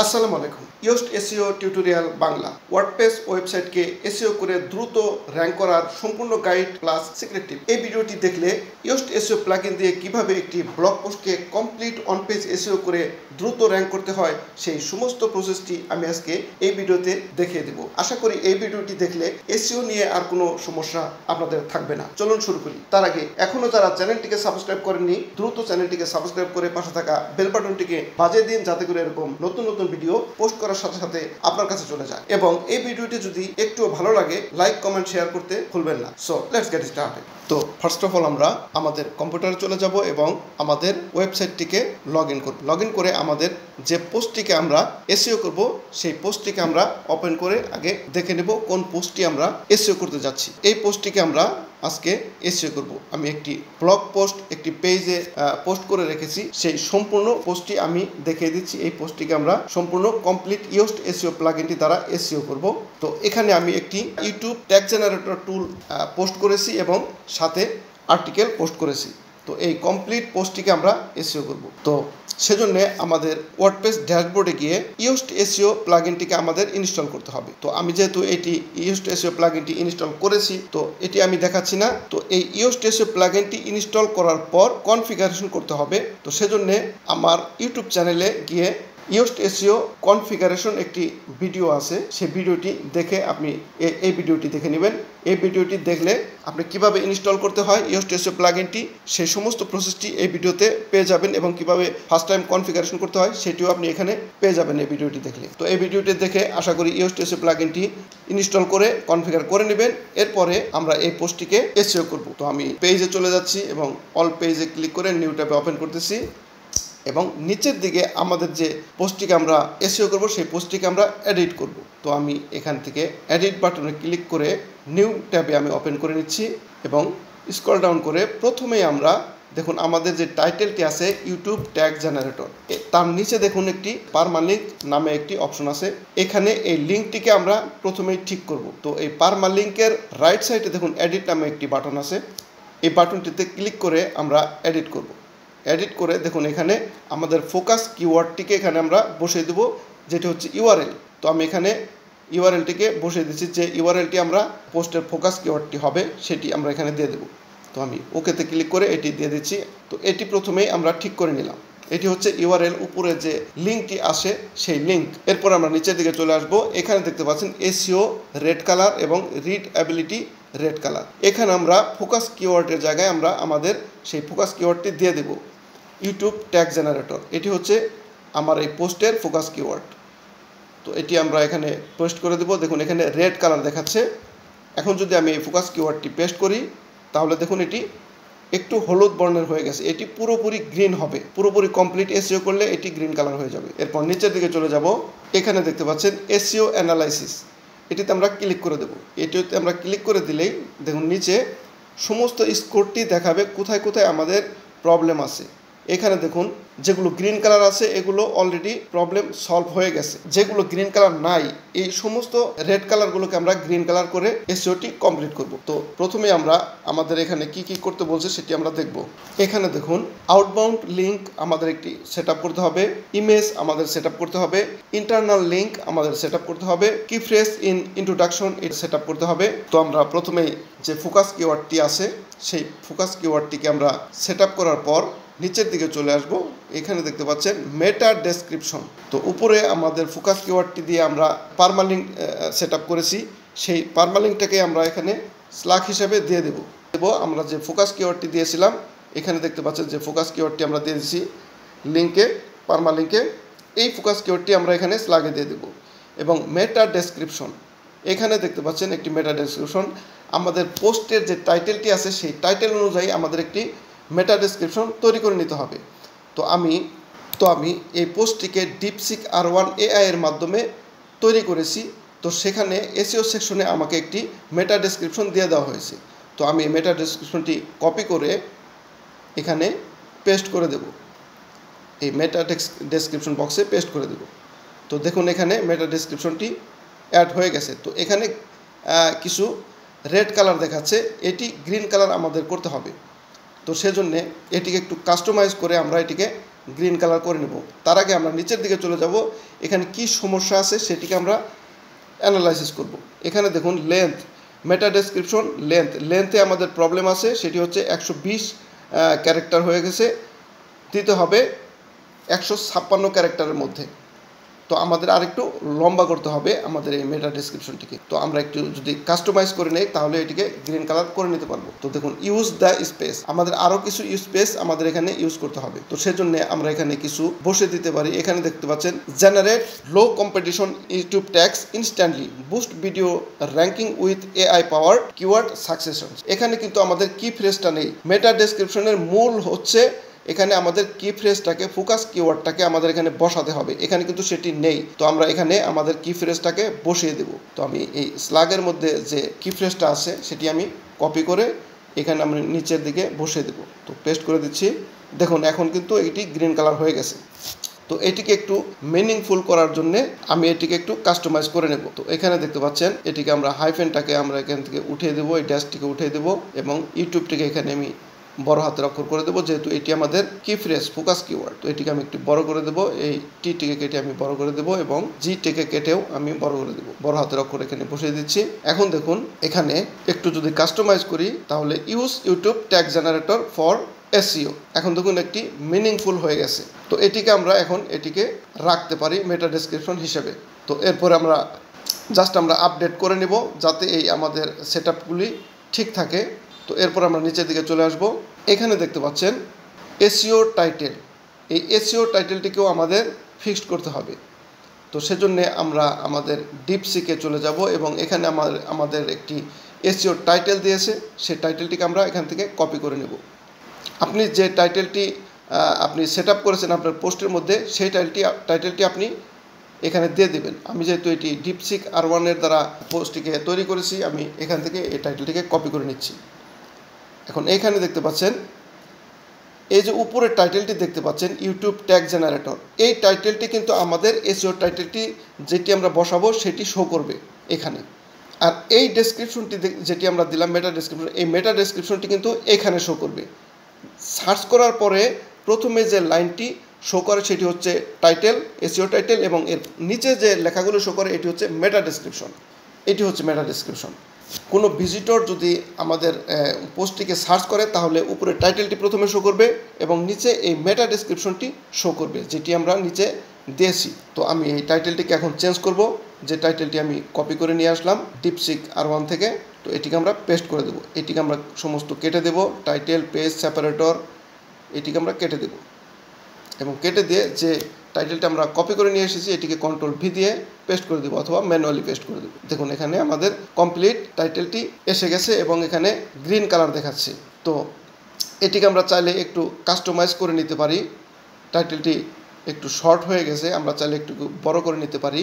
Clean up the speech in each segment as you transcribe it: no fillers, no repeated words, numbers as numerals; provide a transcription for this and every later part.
আসসালামু আলাইকুম। Yoast SEO tutorial Bangla WordPress ওয়েবসাইটকে এসইও করে দ্রুত র্যাঙ্ক করার সম্পূর্ণ গাইড প্লাস সিক্রেট টিপ। এই ভিডিওটি দেখলে ইয়োস্ট এসইও প্লাগইন দিয়ে কিভাবে একটি ব্লগ পোস্টকে কমপ্লিট অন পেজ এসইও করে দ্রুত র্যাঙ্ক করতে হয় সেই সমস্ত প্রসেসটি আমি আজকে এই ভিডিওতে দেখিয়ে দেব। আশা করি এই ভিডিওটি দেখলে এসইও নিয়ে আর কোনো সমস্যা আপনাদের থাকবে না। চলুন শুরু করি। তার আগে এখনো যারা চ্যানেলটিকে সাবস্ক্রাইব করেননি দ্রুত চ্যানেলটিকে সাবস্ক্রাইব করে পাশে থাকা বেল বাটনটিকে বাজিয়ে দিন, যাতে করে এরকম নতুন নতুন ভিডিও পোস্ট করার সাথে সাথে আপনার কাছে চলে যায়। এবং এই ভিডিওটি যদি একটু ভালো লাগে লাইক কমেন্ট শেয়ার করতে ভুলবেন না। So let's get started. তো ফার্স্ট অফ অল আমরা আমাদের কম্পিউটারে চলে যাব এবং আমাদের ওয়েবসাইটটিকে লগ ইন করে আমাদের যে পোস্টটিকে আমরা এসইও করব সেই পোস্টটিকে আমরা ওপেন করে আগে দেখে নেব কোন পোস্টটি আমরা এসইও করতে যাচ্ছি। এই পোস্টটিকে আমরা আজকে এসইও করব। আমি একটি ব্লগ পোস্ট একটি পেজে পোস্ট করে রেখেছি, সেই সম্পূর্ণ পোস্টটি আমি দেখিয়ে দিচ্ছি। এই পোস্টটিকে আমরা সম্পূর্ণ কমপ্লিট ইয়োস্ট এসইও প্লাগইনটি দ্বারা এসইও করব। তো এখানে আমি একটি ইউটিউব ট্যাগ জেনারেটর টুল পোস্ট করেছি এবং সাথে আর্টিকেল পোস্ট করেছি। তো এই কমপ্লিট পোস্টটিকে আমরা এসইও করব। তো সেজন্য আমাদের ওয়ার্ডপ্রেস ড্যাশবোর্ডে গিয়ে ইয়োস্ট এসইও প্লাগইনটিকে আমাদের ইনস্টল করতে হবে। তো আমি যেহেতু এটি ইয়োস্ট এসইও প্লাগইনটি ইনস্টল করেছি, তো এটি আমি দেখাচ্ছি না। তো এই ইয়োস্ট এসইও প্লাগইনটি ইনস্টল করার পর কনফিগারেশন করতে হবে। তো সেজন্য আমার ইউটিউব চ্যানেলে গিয়ে ইয়োস্ট এসইও কনফিগারেশন একটি ভিডিও আছে, সেই ভিডিওটি দেখে আপনি এই ভিডিওটি দেখে নেবেন। এই ভিডিওটি দেখলে আপনি কিভাবে ইনস্টল করতে হয় ইয়োস্ট এসইও প্লাগইনটি সেই সমস্ত প্রসেসটি এই ভিডিওতে পেয়ে যাবেন, এবং কিভাবে ফার্স্ট টাইম কনফিগারেশন করতে হয় সেটিও আপনি এখানে পেয়ে যাবেন এই ভিডিওটি দেখলে। তো এই ভিডিওটি দেখে আশা করি ইয়োস্ট এসইও প্লাগইনটি ইনস্টল করে কনফিগার করে নেবেন। এরপরে আমরা এই পোস্টটিকে এসইও করব। তো আমি পেজে চলে যাচ্ছি এবং অল পেজে ক্লিক করে নিউ ট্যাবে ওপেন করতেছি এবং নিচের দিকে আমাদের যে পোস্টটিকে আমরা এসইও করব সেই পোস্টটিকে আমরা এডিট করব। তো আমি এখান থেকে এডিট বাটনে ক্লিক করে নিউ ট্যাবে আমি ওপেন করে নিচ্ছি এবং স্ক্রল ডাউন করে প্রথমেই আমরা দেখুন আমাদের যে টাইটেলটি আছে ইউটিউব ট্যাগ জেনারেটর, তার নিচে দেখুন একটি পারমালিঙ্ক নামে একটি অপশন আছে। এখানে এই লিঙ্কটিকে আমরা প্রথমেই ঠিক করব। তো এই পারমালিঙ্কের রাইট সাইডে দেখুন এডিট নামে একটি বাটন আছে, এই বাটনটিতে ক্লিক করে আমরা এডিট করব। এডিট করে দেখুন এখানে আমাদের ফোকাস কিওয়ার্ডটিকে এখানে আমরা বসিয়ে দেবো, যেটি হচ্ছে ইউআরএল। তো আমি এখানে ইউআরএলটিকে বসিয়ে দিচ্ছি, যে ইউআরএলটি আমরা পোস্টের ফোকাস কিওয়ার্ডটি হবে সেটি আমরা এখানে দিয়ে দেবো। তো আমি ওকেতে ক্লিক করে এটি দিয়ে দিচ্ছি। তো এটি প্রথমেই আমরা ঠিক করে নিলাম। এটি হচ্ছে ইউআরএল, উপরে যে লিঙ্কটি আসে সেই লিঙ্ক। এরপর আমরা নিচের দিকে চলে আসবো। এখানে দেখতে পাচ্ছেন এসইও রেড কালার এবং রিডএবিলিটি রেড কালার। এখানে আমরা ফোকাস কিওয়ার্ডের জায়গায় আমরা আমাদের সেই ফোকাস কিওয়ার্ডটি দিয়ে দেবো ইউটিউব ট্যাগ জেনারেটর। এটি হচ্ছে আমার এই পোস্টের ফোকাস কিওয়ার্ড। তো এটি আমরা এখানে পেস্ট করে দেবো। দেখুন এখানে রেড কালার দেখাচ্ছে। এখন যদি আমি এই ফোকাস কিওয়ার্ডটি পেস্ট করি তাহলে দেখুন এটি একটু হলুদ বর্ণের হয়ে গেছে, এটি পুরোপুরি গ্রিন হবে। পুরোপুরি কমপ্লিট এসইও করলে এটি গ্রিন কালার হয়ে যাবে। এরপর নিচের দিকে চলে যাব। এখানে দেখতে পাচ্ছেন এসইও অ্যানালাইসিস, এটিতে আমরা ক্লিক করে দেবো। এটিতে আমরা ক্লিক করে দিলেই দেখুন নিচে সমস্ত স্কোরটি দেখাবে কোথায় কোথায় আমাদের প্রবলেম আছে। এখানে দেখুন যেগুলো গ্রিন কালার আছে এগুলো অলরেডি প্রবলেম সলভ হয়ে গেছে, যেগুলো গ্রিন কালার নাই এই সমস্ত রেড কালারগুলোকে আমরা গ্রিন কালার করে এসইওটি কমপ্লিট করব। তো প্রথমে আমরা আমাদের এখানে কি কি করতে বলছে সেটি আমরা দেখব। এখানে দেখুন আউটবাউন্ড লিঙ্ক আমাদের একটি সেট আপ করতে হবে, ইমেজ আমাদের সেট আপ করতে হবে, ইন্টারনাল লিঙ্ক আমাদের সেট আপ করতে হবে, কি ফ্রেজ ইন ইন্ট্রোডাকশন এটা সেট আপ করতে হবে। তো আমরা প্রথমেই যে ফোকাস কিওয়ার্ডটি আছে সেই ফোকাস কিওয়ার্ডটিকে আমরা সেট আপ করার পর নিচের দিকে চলে আসব। এখানে দেখতে পাচ্ছেন মেটা ডেসক্রিপশন। তো উপরে আমাদের ফোকাস কিওয়ার্ডটি দিয়ে আমরা পারমালিঙ্ক সেট আপ করেছি, সেই পারমালিঙ্কটাকে আমরা এখানে স্ল্যাগ হিসেবে দিয়ে দেব। আমরা যে ফোকাস কিওয়ার্ডটি দিয়েছিলাম এখানে দেখতে পাচ্ছেন যে ফোকাস কিওয়ার্ডটি আমরা দিয়ে দিয়েছি লিঙ্কে, পারমালিঙ্কে। এই ফোকাস কিওয়ার্ডটি আমরা এখানে স্ল্যাগে দিয়ে দেব। এবং মেটা ডেসক্রিপশন, এখানে দেখতে পাচ্ছেন একটি মেটা ডেসক্রিপশন। আমাদের পোস্টের যে টাইটেলটি আছে সেই টাইটেল অনুযায়ী আমাদের একটি মেটা ডেসক্রিপশন তৈরি করে নিতে হবে। তো আমি এই পোস্টটিকে ডিপসিক R1 AI এর মাধ্যমে তৈরি করেছি। তো সেখানে এসইও সেকশনে আমাকে একটি মেটা ডেসক্রিপশন দিয়ে দেওয়া হয়েছে। তো আমি এই মেটা ডেসক্রিপশনটি কপি করে এখানে পেস্ট করে দেব, এই মেটা ডেসক্রিপশন বক্সে পেস্ট করে দেব। তো দেখুন এখানে মেটা ডেসক্রিপশনটি অ্যাড হয়ে গেছে। তো এখানে কিছু রেড কালার দেখাচ্ছে, এটি গ্রিন কালার আমাদের করতে হবে। তো সেজন্যে এটিকে একটু কাস্টমাইজ করে আমরা এটিকে গ্রিন কালার করে নেব। তার আগে আমরা নিচের দিকে চলে যাব, এখানে কি সমস্যা আছে সেটিকে আমরা অ্যানালাইসিস করব। এখানে দেখুন লেন্থ, মেটা ডেসক্রিপশন লেন্থে আমাদের প্রবলেম আছে, সেটি হচ্ছে 120 ক্যারেক্টার হয়ে গেছে, দিতে হবে 156 ক্যারেক্টারের মধ্যে। তো আমাদের আরেকটু লম্বা করতে হবে আমাদের এই মেটা ডেসক্রিপশনটিকে। তো আমরা একটু যদি কাস্টমাইজ করে নেই তাহলে এটিকে গ্রিন কালার করে নিতে পারবো। তো দেখুন ইউজ দ্য স্পেস, আমাদের আরও কিছু স্পেস আমাদের এখানে ইউজ করতে হবে। তো সেজন্য আমরা এখানে কিছু বসে দিতে পারি। এখানে দেখতে পাচ্ছেন generate low competition YouTube tags instantly, boost video ranking with AI power keyword succession. এখানে কিন্তু আমাদের কি ফ্রেজটা নেই। মেটা ডেসক্রিপশনের মূল হচ্ছে এখানে আমাদের কি ফ্রেজটাকে, ফোকাস কিওয়ার্ডটাকে আমাদের এখানে বসাতে হবে, এখানে কিন্তু সেটি নেই। তো আমরা এখানে আমাদের কি ফ্রেজটাকে বসিয়ে দেব। তো আমি এই স্লাগের মধ্যে যে কি ফ্রেজটা আছে সেটি আমি কপি করে এখানে আমরা নিচের দিকে বসিয়ে দেব। তো পেস্ট করে দিচ্ছি। দেখুন এখন কিন্তু এটি গ্রিন কালার হয়ে গেছে। তো এটিকে একটু মিনিংফুল করার জন্য আমি এটিকে একটু কাস্টমাইজ করে নেব। তো এখানে দেখতে পাচ্ছেন এটিকে আমরা হাইফেনটাকে আমরা এখান থেকে উঠিয়ে দেবো, এই ড্যাশটিকে উঠিয়ে দেবো এবং ইউটিউবটিকে এখানে আমি বড় হাতের অক্ষর করে দেবো, যেহেতু এটি আমাদের কি ফ্রেজ ফোকাস কিওয়ার্ড। তো এটিকে আমি একটু বড় করে দেবো, এই টিকে কেটে আমি বড় করে দেবো এবং জিটিকে কেটেও আমি বড় করে দেবো, বড় হাতের অক্ষর এখানে বসিয়ে দিচ্ছি। এখন দেখুন এখানে একটু যদি কাস্টমাইজ করি তাহলে use YouTube tag generator for SEO, এখন দেখুন একটি মিনিংফুল হয়ে গেছে। তো এটিকে আমরা এখন এটিকে রাখতে পারি মেটা ডেসক্রিপশন হিসেবে। তো এরপরে আমরা জাস্ট আমরা আপডেট করে নেব যাতে এই আমাদের সেটআপগুলি ঠিক থাকে। তো এরপর আমরা নিচের দিকে চলে আসব। এখানে দেখতে পাচ্ছেন এসইও টাইটেল, এই এসইও টাইটেলটিকেও আমাদের ফিক্সড করতে হবে। তো সেজন্য আমরা আমাদের ডিপসিকে চলে যাব এবং এখানে আমাদের একটি এসইও টাইটেল দিয়েছে, সেই টাইটেলটিকে আমরা এখান থেকে কপি করে নেব। আপনি যে টাইটেলটি আপনি সেট আপ করেছেন আপনার পোস্টের মধ্যে, সেই টাইটেলটি আপনি এখানে দিয়ে দেবেন। আমি যেহেতু এটি ডিপসিক R1 দ্বারা পোস্টটিকে তৈরি করেছি, আমি এখান থেকে এই টাইটেলটিকে কপি করে নিচ্ছি। এখন এইখানে দেখতে পাচ্ছেন এই যে উপরের টাইটেলটি দেখতে পাচ্ছেন ইউটিউব ট্যাগ জেনারেটর, এই টাইটেলটি কিন্তু আমাদের এসইও টাইটেলটি যেটি আমরা বসাবো সেটি শো করবে এখানে। আর এই ডেসক্রিপশনটি যেটি আমরা দিলাম মেটা ডেসক্রিপশন, এই মেটা ডেসক্রিপশনটি কিন্তু এখানে শো করবে। সার্চ করার পরে প্রথমে যে লাইনটি শো করে সেটি হচ্ছে টাইটেল, এসইও টাইটেল, এবং এর নিচে যে লেখাগুলো শো করে এটি হচ্ছে মেটা ডেসক্রিপশন। এটি হচ্ছে মেটা ডেসক্রিপশন। কোনো ভিজিটর যদি আমাদের পোস্টটিকে সার্চ করে তাহলে উপরে টাইটেলটি প্রথমে শো করবে এবং নিচে এই মেটা ডেসক্রিপশনটি শো করবে যেটি আমরা নিচে দিয়েছি। তো আমি এই টাইটেলটিকে এখন চেঞ্জ করব, যে টাইটেলটি আমি কপি করে নিয়ে আসলাম ডিপসিক R1 থেকে। তো এটিকে আমরা পেস্ট করে দেবো, এটিকে আমরা সমস্ত কেটে দেব, টাইটেল, পেজ, সেপারেটর এটিকে আমরা কেটে দেব এবং কেটে দিয়ে যে টাইটেলটা আমরা কপি করে নিয়ে এসেছি এটিকে Ctrl+V দিয়ে পেস্ট করে দেবো অথবা ম্যানুয়ালি পেস্ট করে দেবো। দেখুন এখানে আমাদের কমপ্লিট টাইটেলটি এসে গেছে এবং এখানে গ্রিন কালার দেখাচ্ছে। তো এটিকে আমরা চাইলে একটু কাস্টমাইজ করে নিতে পারি। টাইটেলটি একটু শর্ট হয়ে গেছে, আমরা চাইলে একটু বড় করে নিতে পারি।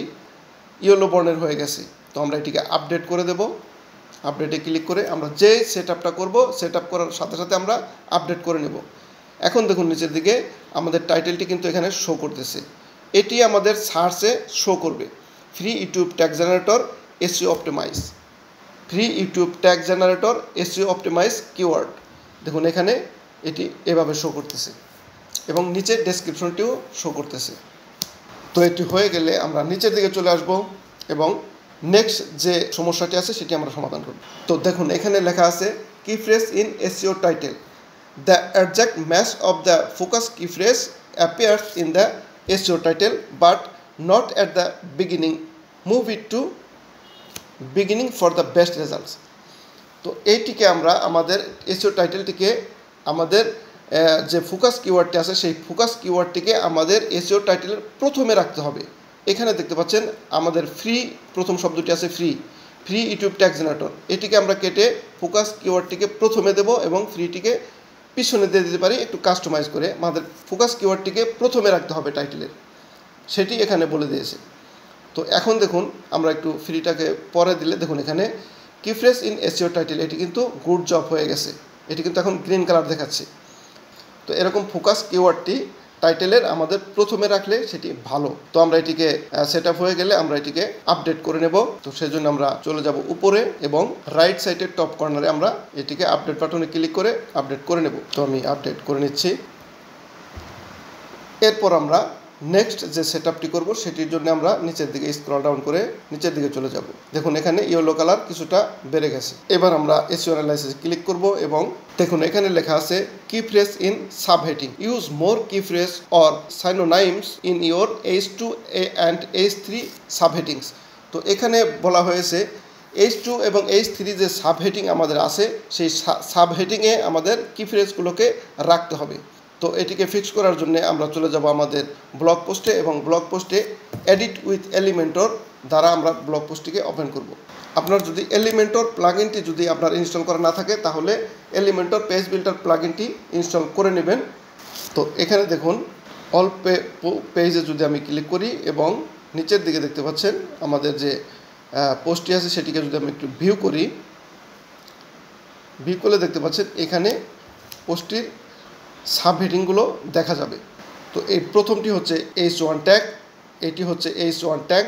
ইয়েলো বর্ণের হয়ে গেছে, তো আমরা এটিকে আপডেট করে দেব। আপডেটে ক্লিক করে আমরা যে সেট আপটা করবো, সেট আপ করার সাথে সাথে আমরা আপডেট করে নেব। এখন দেখুন নিচের দিকে আমাদের টাইটেলটি কিন্তু এখানে শো করতেছে, এটি আমাদের সার্চে শো করবে। Free YouTube tag generator SEO optimize, free YouTube tag generator SEO optimize keyword. দেখুন এখানে এটি এভাবে শো করতেছে এবং নিচের ডেসক্রিপশনটিও শো করতেছে। তো এটি হয়ে গেলে আমরা নিচের দিকে চলে আসব এবং নেক্সট যে সমস্যাটি আছে সেটি আমরা সমাধান করব। তো দেখুন এখানে লেখা আছে key phrase in SEO title, the exact match of the focus key phrase appears in the SEO title but not at the beginning, move it to beginning for the best results। তো এইটিকে আমরা আমাদের SEO টাইটেলটিকে আমাদের যে focus কিওয়ার্ডটি আছে সেই focus কিওয়ার্ডটিকে আমাদের SEO টাইটেলের প্রথমে রাখতে হবে। এখানে দেখতে পাচ্ছেন আমাদের ফ্রি প্রথম শব্দটি আছে ফ্রি ইউটিউব ট্যাগ জেনারেটর, এটিকে আমরা কেটে ফোকাস কিওয়ার্ডটিকে প্রথমে দেব এবং ফ্রিটিকে পিছনে দিয়ে দিতে পারি একটু কাস্টমাইজ করে। আমাদের ফোকাস কিওয়ার্ডটিকে প্রথমে রাখতে হবে টাইটেলের, সেটি এখানে বলে দিয়েছে। তো এখন দেখুন আমরা একটু ফ্রিটাকে পরে দিলে দেখুন এখানে কি ফ্রেজ ইন এসইও টাইটেল, এটি কিন্তু গুড জব হয়ে গেছে, এটি কিন্তু এখন গ্রিন কালার দেখাচ্ছে। তো এরকম ফোকাস কিওয়ার্ডটি টাইটেলের আমাদের প্রথমে রাখলে সেটি ভালো। তো আমরা এটিকে সেট আপ হয়ে গেলে আমরা এটিকে আপডেট করে নেব। তো সেজন্য আমরা চলে যাব উপরে এবং রাইট সাইডের টপ কর্নারে আমরা এটিকে আপডেট বাটনে ক্লিক করে আপডেট করে নেব। তো আমি আপডেট করে নিচ্ছি। এরপর আমরা নেক্সট যে সেটআপটি করব সেটির জন্য আমরা নিচের দিকে স্ক্রল ডাউন করে নিচের দিকে চলে যাব। দেখুন এখানে ইয়েলো কালার কিছুটা বেড়ে গেছে। এবার আমরা এসইও অ্যানালাইসিসে ক্লিক করব এবং দেখুন এখানে লেখা আছে key phrase in subheading, use more key phrase or synonyms in your H2 and H3 subheadings. তো এখানে বলা হয়েছে H2 এবং H3 যে সাবহেডিং আমাদের আছে সেই সাবহেডিংয়ে আমাদের কি ফ্রেজগুলোকে রাখতে হবে। তো এটিকে ফিক্স করার জন্য আমরা চলে যাব আমাদের ব্লগ পোস্টে এবং ব্লগ পোস্টে এডিট উইথ এলিমেন্টর দ্বারা আমরা ব্লগ পোস্টটিকে ওপেন করব। আপনার যদি এলিমেন্টর প্লাগইনটি যদি আপনার ইনস্টল করা না থাকে তাহলে এলিমেন্টর পেজ বিল্ডার প্লাগইনটি ইনস্টল করে নেবেন। তো এখানে দেখুন অল পেজে যদি আমি ক্লিক করি এবং নিচের দিকে দেখতে পাচ্ছেন আমাদের যে পোস্টটি আছে সেটিকে যদি আমি একটু ভিউ করি, ভিউ করলে দেখতে পাচ্ছেন এখানে পোস্টটির সাবহেডিংগুলো দেখা যাবে। তো এই প্রথমটি হচ্ছে H1 ট্যাগ, এটি হচ্ছে H1 ট্যাগ।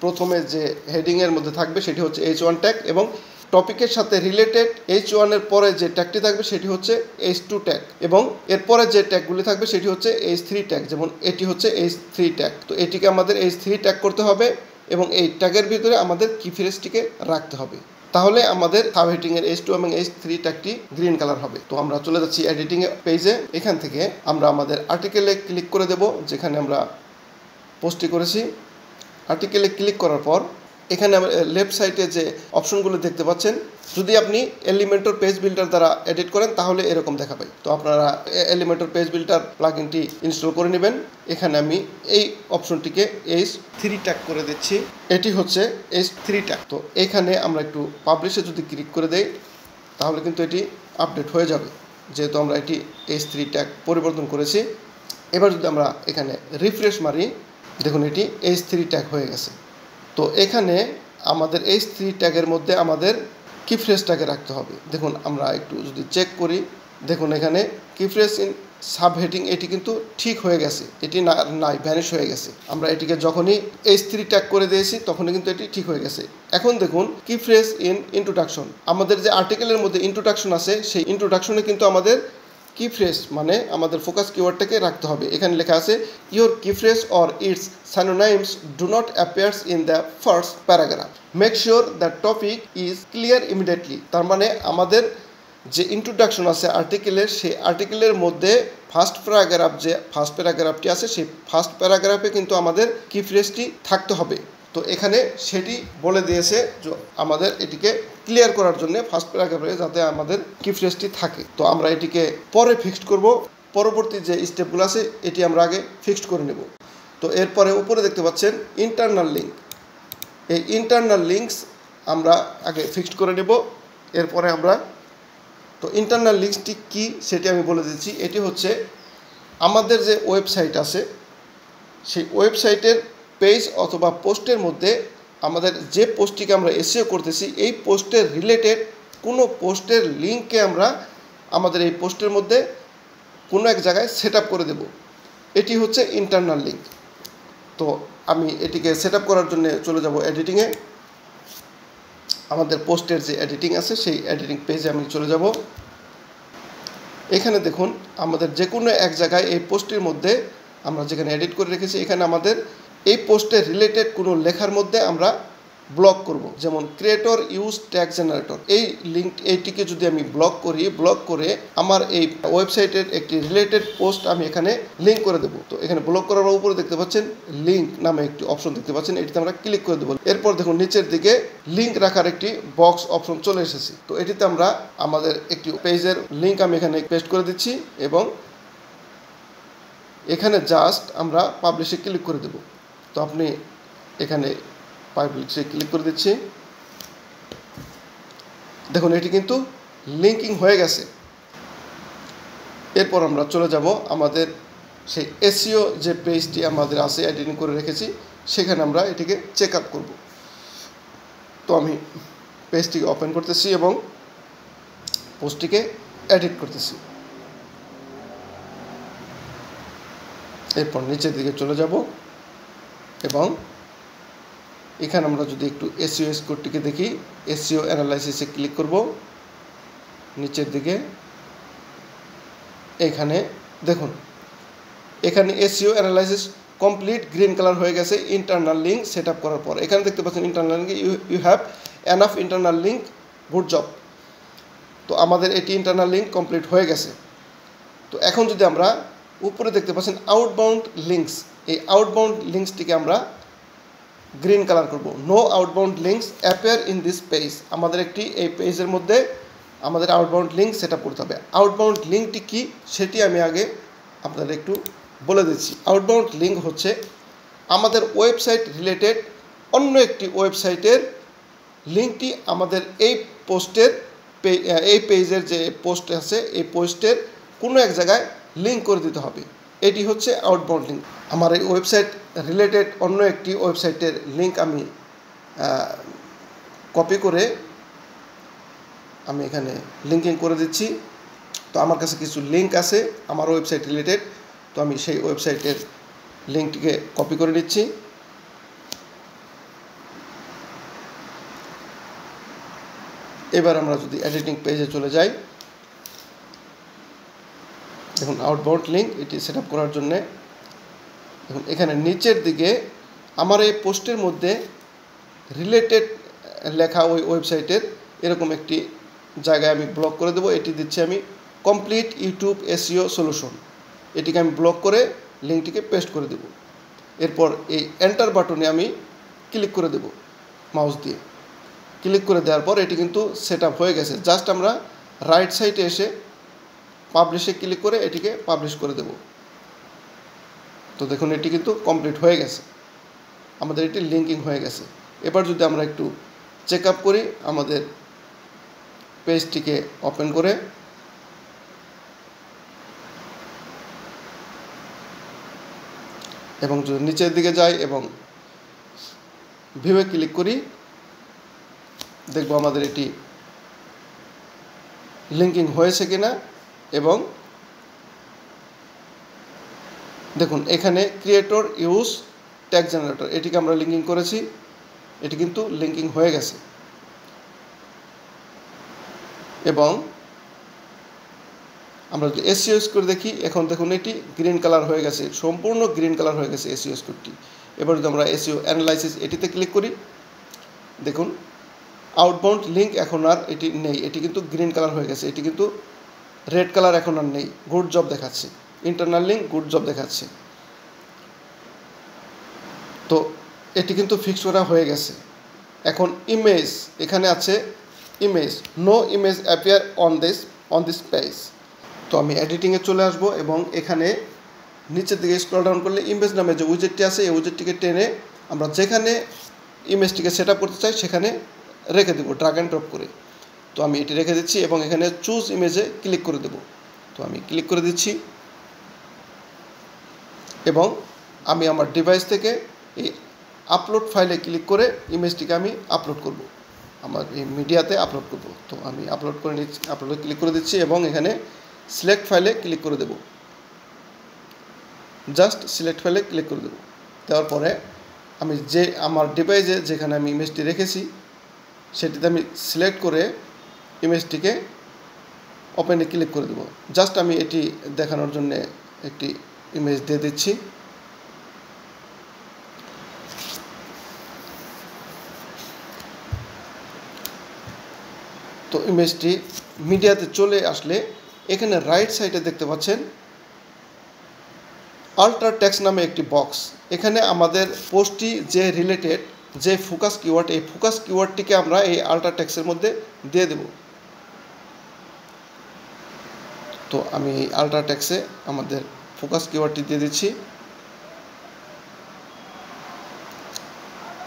প্রথমে যে হেডিংয়ের মধ্যে থাকবে সেটি হচ্ছে H1 ট্যাগ এবং টপিকের সাথে রিলেটেড H1 এর পরে যে ট্যাগটি থাকবে সেটি হচ্ছে H2 ট্যাগ এবং এরপরে যে ট্যাগগুলি থাকবে সেটি হচ্ছে H3 ট্যাগ। যেমন এটি হচ্ছে H3 ট্যাগ। তো এটিকে আমাদের H3 ট্যাগ করতে হবে এবং এই ট্যাগের ভিতরে আমাদের কি ফ্রেজটিকে রাখতে হবে, তাহলে আমাদের সাবহেডিংয়ের H2 এবং H3 ট্যাগটি গ্রিন কালার হবে। তো আমরা চলে যাচ্ছি এডিটিং পেজে। এখান থেকে আমরা আমাদের আর্টিকেলে ক্লিক করে দেব যেখানে আমরা পোস্টটি করেছি। আর্টিকেলে ক্লিক করার পর এখানে লেফট সাইডে যে অপশনগুলো দেখতে পাচ্ছেন, যদি আপনি এলিমেন্টর পেজ বিল্ডার দ্বারা এডিট করেন তাহলে এরকম দেখাবে। তো আপনারা এলিমেন্টর পেজ বিল্ডার প্লাগইনটি ইনস্টল করে নেবেন। এখানে আমি এই অপশনটিকে H3 ট্যাগ করে দিচ্ছি, এটি হচ্ছে H3 ট্যাগ। তো এখানে আমরা একটু পাবলিশে যদি ক্লিক করে দেই তাহলে কিন্তু এটি আপডেট হয়ে যাবে, যেহেতু আমরা এটি H3 ট্যাগ পরিবর্তন করেছি। এবার যদি আমরা এখানে রিফ্রেশ মারি দেখুন এটি H3 ট্যাগ হয়ে গেছে। তো এখানে আমাদের H3 ট্যাগের মধ্যে আমাদের কি ফ্রেজটাকে রাখতে হবে। দেখুন আমরা একটু যদি চেক করি, দেখুন এখানে কি ফ্রেজ ইন সাবহেডিং এটি কিন্তু ঠিক হয়ে গেছে, এটি নাই ভ্যানিশ হয়ে গেছে। আমরা এটিকে যখনই H3 ট্যাগ করে দিয়েছি তখনই কিন্তু এটি ঠিক হয়ে গেছে। এখন দেখুন কি ফ্রেজ ইন ইন্ট্রোডাকশন, আমাদের যে আর্টিকেলের মধ্যে ইন্ট্রোডাকশন আছে সেই ইন্ট্রোডাকশনে কিন্তু আমাদের কি ফ্রেজ মানে আমাদের ফোকাস কিওয়ার্ডটাকে রাখতে হবে। এখানে লেখা আছে your key phrase or its synonyms do not appears in the first paragraph, make sure the topic is clear immediately. তার মানে আমাদের যে ইন্ট্রোডাকশন আছে আর্টিকেলের, সেই আর্টিকেলের মধ্যে ফার্স্ট প্যারাগ্রাফটি আছে সেই ফার্স্ট প্যারাগ্রাফে কিন্তু আমাদের কি ফ্রেজটি থাকতে হবে। তো এখানে সেটি বলে দিয়েছে যে আমাদের এটিকে ক্লিয়ার করার জন্য ফার্স্ট প্যারাগ্রাফে যাতে আমাদের কি ফ্রেজটি থাকে। তো আমরা এটিকে পরে ফিক্সড করব, পরবর্তী যে স্টেপগুলো আছে এটি আমরা আগে ফিক্সড করে নেব। তো এরপরে উপরে দেখতে পাচ্ছেন ইন্টারনাল লিঙ্ক, এই ইন্টারনাল লিঙ্কস আমরা আগে ফিক্সড করে নেব। এরপরে আমরা তো ইন্টারনাল লিঙ্কসটি কী সেটি আমি বলে দিচ্ছি। এটি হচ্ছে আমাদের যে ওয়েবসাইট আছে সেই ওয়েবসাইটের পেজ অথবা পোস্টের মধ্যে আমাদের যে পোস্টটিকে আমরা এসইও করতেছি এই পোস্টের রিলেটেড কোনো পোস্টের লিঙ্ককে আমরা আমাদের এই পোস্টের মধ্যে কোনো এক জায়গায় সেট আপ করে দেব, এটি হচ্ছে ইন্টারনাল লিঙ্ক। তো আমি এটিকে সেট আপ করার জন্য চলে যাব এডিটিংয়ে। আমাদের পোস্টের যে এডিটিং আছে সেই এডিটিং পেজে আমি চলে যাব। এখানে দেখুন আমাদের যে কোনো এক জায়গায় এই পোস্টের মধ্যে আমরা যেখানে এডিট করে রেখেছি এখানে আমাদের এই পোস্টের রিলেটেড কোনো লেখার মধ্যে আমরা ব্লক করব, যেমন ক্রিয়েটর ইউজ ট্যাগ জেনারেটর, এই লিঙ্ক এইটিকে যদি আমি ব্লক করি, ব্লক করে আমার এই ওয়েবসাইটের একটি রিলেটেড পোস্ট আমি এখানে লিঙ্ক করে দেবো। তো এখানে ব্লক করার উপরে দেখতে পাচ্ছেন লিঙ্ক নামে একটি অপশন দেখতে পাচ্ছেন, এটিতে আমরা ক্লিক করে দেবো। এরপর দেখুন নিচের দিকে লিঙ্ক রাখার একটি বক্স অপশন চলে এসেছে। তো এটিতে আমরা আমাদের একটি পেজের লিঙ্ক আমি এখানে পেস্ট করে দিচ্ছি এবং এখানে জাস্ট আমরা পাবলিশে ক্লিক করে দেব। তো আপনি এখানে পাবলিশে ক্লিক করে দিচ্ছি, দেখুন এটি কিন্তু লিঙ্কিং হয়ে গেছে। এরপর আমরা চলে যাব আমাদের সেই এসইও যে পেজটি আমাদের আছে এডিটিং করে রেখেছি সেখানে আমরা এটিকে চেক আপ করব। তো আমি পেজটিকে ওপেন করতেছি এবং পোস্টটিকে এডিট করতেছি। এরপর নিচের দিকে চলে যাব এবং এখানে আমরা যদি একটু এসইও স্কোরটিকে দেখি, এসইও অ্যানালাইসিসে ক্লিক করব। নিচের দিকে এখানে দেখুন এখানে SEO analysis complete green colour হয়ে গেছে ইন্টারনাল লিঙ্ক সেট আপ করার পর। এখানে দেখতে পাচ্ছেন internal link you have enough internal link, good job. তো আমাদের এটি ইন্টারনাল লিঙ্ক কমপ্লিট হয়ে গেছে। তো এখন যদি আমরা উপরে দেখতে পাচ্ছেন আউটবাউন্ড লিঙ্কস, এই আউটবাউন্ড লিঙ্কসটিকে আমরা গ্রিন কালার করব। No outbound links appear in this page. আমাদের একটি এই পেজের মধ্যে আমাদের আউটবাউন্ড লিঙ্ক সেট আপ করতে হবে। আউটবাউন্ড লিঙ্কটি কী সেটি আমি আগে আপনাদের একটু বলে দিচ্ছি। আউটবাউন্ড লিঙ্ক হচ্ছে আমাদের ওয়েবসাইট রিলেটেড অন্য একটি ওয়েবসাইটের লিঙ্কটি আমাদের এই পোস্টের এই পেজের যে পোস্ট আছে এই পোস্টের কোনো এক জায়গায় লিঙ্ক করে দিতে হবে। এটি হচ্ছে আউটবাউন্ড লিঙ্ক। আমার এই ওয়েবসাইট রিলেটেড অন্য একটি ওয়েবসাইটের লিঙ্ক আমি কপি করে আমি এখানে লিঙ্কিং করে দিচ্ছি। তো আমার কাছে কিছু লিঙ্ক আছে আমার ওয়েবসাইট রিলেটেড, তো আমি সেই ওয়েবসাইটের লিঙ্কটিকে কপি করে নিচ্ছি। এবার আমরা যদি এডিটিং পেজে চলে যাই, দেখুন আউটবাউন্ড লিঙ্ক এটি সেট আপ করার জন্যে দেখুন এখানে নিচের দিকে আমার এই পোস্টের মধ্যে রিলেটেড লেখা ওই ওয়েবসাইটের এরকম একটি জায়গায় আমি ব্লক করে দেবো। এটি দিচ্ছি আমি কমপ্লিট ইউটিউব এসইও সলিউশন। এটিকে আমি ব্লক করে লিঙ্কটিকে পেস্ট করে দেব। এরপর এই এন্টার বাটনে আমি ক্লিক করে দেব মাউস দিয়ে। ক্লিক করে দেওয়ার পর এটি কিন্তু সেট আপ হয়ে গেছে। জাস্ট আমরা রাইট সাইডে এসে পাবলিশে ক্লিক করে এটিকে পাবলিশ করে দেব। তো দেখুন এটি কিন্তু কমপ্লিট হয়ে গেছে, আমাদের এটি লিঙ্কিং হয়ে গেছে। এবার যদি আমরা একটু চেক আপ করি আমাদের পেজটিকে ওপেন করে, এবং যদি নিচের দিকে যাই এবং ভিউয়ে ক্লিক করি, দেখব আমাদের এটি লিঙ্কিং হয়েছে কিনা। এবং দেখুন এখানে ক্রিয়েটর ইউজ ট্যাগ জেনারেটর, এটিকে আমরা লিঙ্কিং করেছি, এটি কিন্তু লিঙ্কিং হয়ে গেছে। এবং আমরা যদি এসইও স্কোর দেখি, এখন দেখুন এটি গ্রিন কালার হয়ে গেছে, সম্পূর্ণ গ্রিন কালার হয়ে গেছে এসইও স্কোরটি। এবার যদি আমরা এসইও অ্যানালাইসিস এটিতে ক্লিক করি, দেখুন আউটবাউন্ড লিঙ্ক এখন আর এটি নেই, এটি কিন্তু গ্রিন কালার হয়ে গেছে, এটি কিন্তু রেড কালার এখন আর নেই, গুড জব দেখাচ্ছে। ইন্টারনাল লিঙ্ক গুড জব দেখাচ্ছে। তো এটি কিন্তু ফিক্স করা হয়ে গেছে। এখন ইমেজ, এখানে আছে image, no image appear on this page. তো আমি এডিটিংয়ে চলে আসব এবং এখানে নিচের দিকে স্ক্রল ডাউন করলে ইমেজ নামে যে উইজেটটি আছে এই উইজেটটিকে টেনে আমরা যেখানে ইমেজটিকে সেট আপ করতে চাই সেখানে রেখে দেবো ড্রাগ অ্যান্ড ড্রপ করে। তো আমি এটি রেখে দিচ্ছি এবং এখানে চুজ ইমেজে ক্লিক করে দেব। তো আমি ক্লিক করে দিচ্ছি এবং আমি আমার ডিভাইস থেকে এই আপলোড ফাইলে ক্লিক করে ইমেজটিকে আমি আপলোড করব, আমার এই মিডিয়াতে আপলোড করব। তো আমি আপলোড করে নিচ্ছি, আপলোডে ক্লিক করে দিচ্ছি এবং এখানে সিলেক্ট ফাইলে ক্লিক করে দেব। জাস্ট সিলেক্ট ফাইলে ক্লিক করে দেব। দেওয়ার পরে আমি যে আমার ডিভাইসে যেখানে আমি ইমেজটি রেখেছি সেটিতে আমি সিলেক্ট করে ইমেজটিকে ওপেনে ক্লিক করে দেব। জাস্ট আমি এটি দেখানোর জন্য একটি ইমেজ দিয়ে দিচ্ছি। তো ইমেজটি মিডিয়াতে চলে আসলে এখানে রাইট সাইডে দেখতে পাচ্ছেন আল্ট্রা টেক্সট নামে একটি বক্স। এখানে আমাদের পোস্টটি যে রিলেটেড যে ফোকাস কিওয়ার্ড, এই ফোকাস কিওয়ার্ডটিকে আমরা এই আল্ট্রা টেক্সটের মধ্যে দিয়ে দেব। তো আমি আল্ট্রা টেক্সে আমাদের ফোকাস কিওয়ার্ডটি দিয়ে দিচ্ছি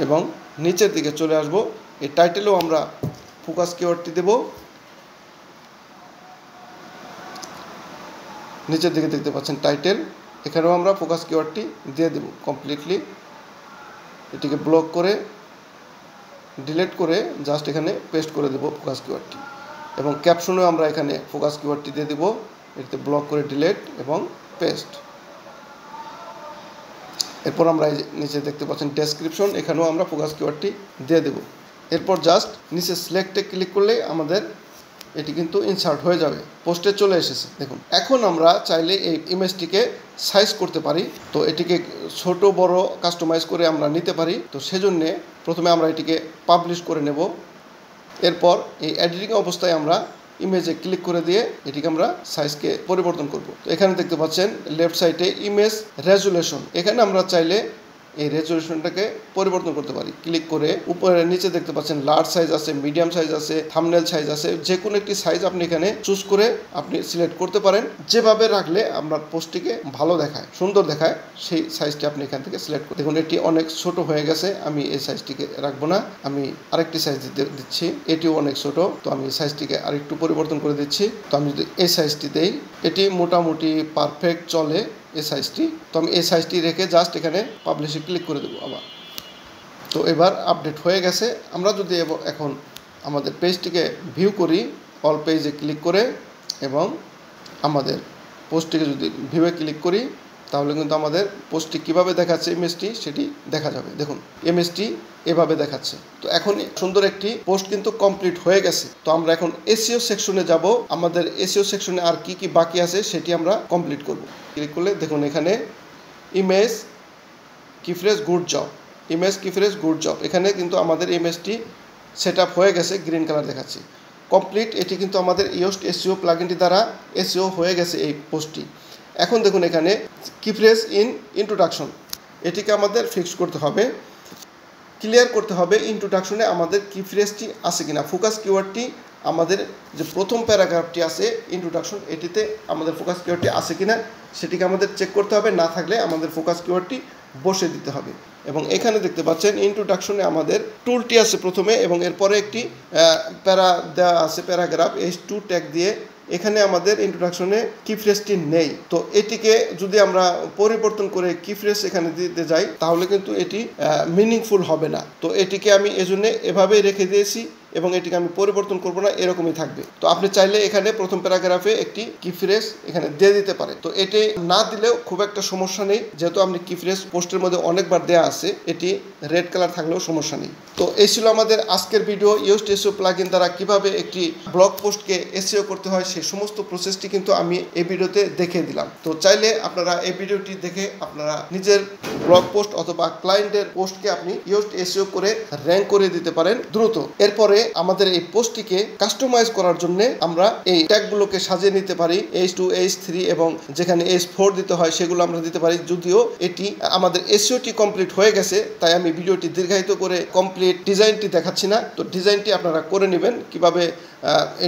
এবং নিচের দিকে চলে আসব। এই টাইটেলেও আমরা ফোকাস কিওয়ার্ডটি দেব। নিচের দিকে দেখতে পাচ্ছেন টাইটেল, এখানেও আমরা ফোকাস কিওয়ার্ডটি দিয়ে দেব কমপ্লিটলি। এটিকে ব্লক করে ডিলিট করে জাস্ট এখানে পেস্ট করে দেব ফোকাস কিওয়ার্ডটি এবং ক্যাপশনেও আমরা এখানে ফোকাস কিওয়ার্ডটি দিয়ে দেব। এটিতে ব্লক করে ডিলিট এবং পেস্ট। এরপর আমরা নিচে দেখতে পাচ্ছেন ডেসক্রিপশন, এখানেও আমরা ফোকাস কিওয়ার্ডটি দিয়ে দেব। এরপর জাস্ট নিচে সিলেক্টে ক্লিক করলে আমাদের এটি কিন্তু ইনসার্ট হয়ে যাবে, পোস্টে চলে এসেছে। দেখুন এখন আমরা চাইলে এই ইমেজটিকে সাইজ করতে পারি, তো এটিকে ছোট বড় কাস্টমাইজ করে আমরা নিতে পারি। তো সেজন্যে প্রথমে আমরা এটিকে পাবলিশ করে নেব। এরপর এই এডিটিং অবস্থায় আমরা ইমেজে ক্লিক করে দিয়ে এটিকে আমরা সাইজকে পরিবর্তন করব। তো এখানে দেখতে পাচ্ছেন লেফট সাইডে ইমেজ রেজুলেশন, এখানে আমরা চাইলে এই রেজুলেশনটাকে পরিবর্তন করতে পারি। ক্লিক করে উপরে নিচে দেখতে পাচ্ছেন লার্জ সাইজ আছে, মিডিয়াম সাইজ আছে, থাম্বনেল সাইজ আছে, যে কোনো একটি সাইজ আপনি এখানে চুজ করে আপনি সিলেক্ট করতে পারেন। যেভাবে রাখলে আপনার পোস্টটিকে ভালো দেখায়, সুন্দর দেখায়, সেই সাইজটি আপনি এখান থেকে সিলেক্ট করুন। দেখুন এটি অনেক ছোট হয়ে গেছে, আমি এই সাইজটিকে রাখবো না, আমি আরেকটি সাইজ দিচ্ছি। এটিও অনেক ছোট, তো আমি সাইজটিকে আরেকটু পরিবর্তন করে দিচ্ছি। তো আমি যদি এই সাইজটি দেই, এটি মোটামুটি পারফেক্ট চলে এই সাইজটি। তো আমি এই সাইজটি রেখে জাস্ট এখানে পাবলিশে ক্লিক করে দেবো আবার। তো এবার আপডেট হয়ে গেছে। আমরা যদি এখন আমাদের পেজটিকে ভিউ করি, অল পেজে ক্লিক করে এবং আমাদের পোস্টটিকে যদি ভিউয়ে ক্লিক করি, তাহলে কিন্তু আমাদের পোস্টটি কীভাবে দেখাচ্ছে ইমেজটি সেটি দেখা যাবে। দেখুন ইমেজটি এভাবে দেখাচ্ছে। তো এখন সুন্দর একটি পোস্ট কিন্তু কমপ্লিট হয়ে গেছে। তো আমরা এখন এসইও সেকশনে যাব। আমাদের এসইও সেকশনে আর কি কি বাকি আছে সেটি আমরা কমপ্লিট করব। ক্লিক করলে দেখুন এখানে image keyphrase good job, image keyphrase good job, এখানে কিন্তু আমাদের ইমেজটি সেট আপ হয়ে গেছে, গ্রিন কালার দেখাচ্ছে কমপ্লিট। এটি কিন্তু আমাদের ইয়োস্ট এসইও প্লাগইনটি দ্বারা এসইও হয়ে গেছে এই পোস্টটি। এখন দেখুন এখানে কিফ্রেজ ইন ইন্ট্রোডাকশন, এটিকে আমাদের ফিক্স করতে হবে, ক্লিয়ার করতে হবে ইন্ট্রোডাকশনে আমাদের কিফ্রেজটি আছে কিনা। ফোকাস কিওয়ার্ডটি আমাদের যে প্রথম প্যারাগ্রাফটি আছে ইন্ট্রোডাকশন, এটিতে আমাদের ফোকাস কিওয়ার্ডটি আছে কিনা সেটিকে আমাদের চেক করতে হবে। না থাকলে আমাদের ফোকাস কিওয়ার্ডটি বসে দিতে হবে। এবং এখানে দেখতে পাচ্ছেন ইন্ট্রোডাকশনে আমাদের টুলটি আছে প্রথমে, এবং এরপরে একটি প্যারা দেওয়া আছে, প্যারাগ্রাফ, H2 ট্যাগ দিয়ে। এখানে আমাদের ইন্ট্রোডাকশনে কিফ্রেজটি নেই। তো এটিকে যদি আমরা পরিবর্তন করে কিফ্রেজ এখানে দিতে যাই, তাহলে কিন্তু এটি মিনিংফুল হবে না। তো এটিকে আমি এজন্য এভাবেই রেখে দিয়েছি এবং এটিকে আমি পরিবর্তন করব না, এরকমই থাকবে। তো আপনি চাইলে এখানে প্রথম প্যারাগ্রাফে একটি কিফ্রেজ এখানে দিয়ে দিতে পারেন। তো এটি না দিলেও খুব একটা সমস্যা নেই, যেহেতু আপনি কিফ্রেজ পোস্টের মধ্যে অনেকবার দেওয়া আছে, এটি রেড কালার থাকলেও সমস্যা নেই। তো এই ছিল আমাদের আজকের ভিডিও। ইয়োস্ট এসইও প্লাগইন দ্বারা কিভাবে একটি ব্লগ পোস্টকে এসইও করতে হয় সেই সমস্ত প্রসেসটি কিন্তু আমি এই ভিডিওতে দেখিয়ে দিলাম। তো চাইলে আপনারা এই ভিডিওটি দেখে আপনারা নিজের ব্লগ পোস্ট অথবা ক্লায়েন্টের পোস্টকে আপনি ইয়োস্ট এসইও করে র্যাঙ্ক করে দিতে পারেন দ্রুত। এরপরে আমাদের এই পোস্টটিকে কাস্টমাইজ করার জন্য আমরা এই ট্যাগগুলোকে সাজিয়ে নিতে পারি। H2, H3 এবং যেখানে H4 দিতে হয় সেগুলো আমরা দিতে পারি। যদিও এটি আমাদের এসইওটি কমপ্লিট হয়ে গেছে, তাই আমি ভিডিওটি দীর্ঘায়িত করে কমপ্লিট ডিজাইনটি দেখাচ্ছি না। তো ডিজাইনটি আপনারা করে নেবেন, কিভাবে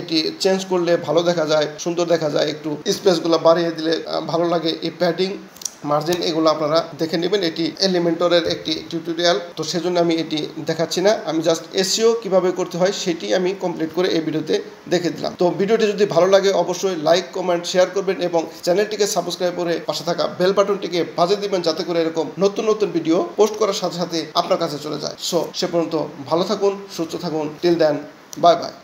এটি চেঞ্জ করলে ভালো দেখা যায়, সুন্দর দেখা যায়, একটু স্পেসগুলো বাড়িয়ে দিলে ভালো লাগে, এই প্যাডিং, মার্জিন, এগুলো আপনারা দেখে নেবেন। এটি এলিমেন্টরের একটি টিউটোরিয়াল, তো সেজন্য আমি এটি দেখাচ্ছি না। আমি জাস্ট এসইও কিভাবে করতে হয় সেটি আমি কমপ্লিট করে এই ভিডিওতে দেখে দিলাম। তো ভিডিওটি যদি ভালো লাগে অবশ্যই লাইক, কমেন্ট, শেয়ার করবেন এবং চ্যানেলটিকে সাবস্ক্রাইব করে পাশে থাকা বেল বাটনটিকে বাজিয়ে দিবেন, যাতে করে এরকম নতুন নতুন ভিডিও পোস্ট করার সাথে সাথে আপনার কাছে চলে যায়। সো সে পর্যন্ত ভালো থাকুন, সুস্থ থাকুন। Till then, bye by.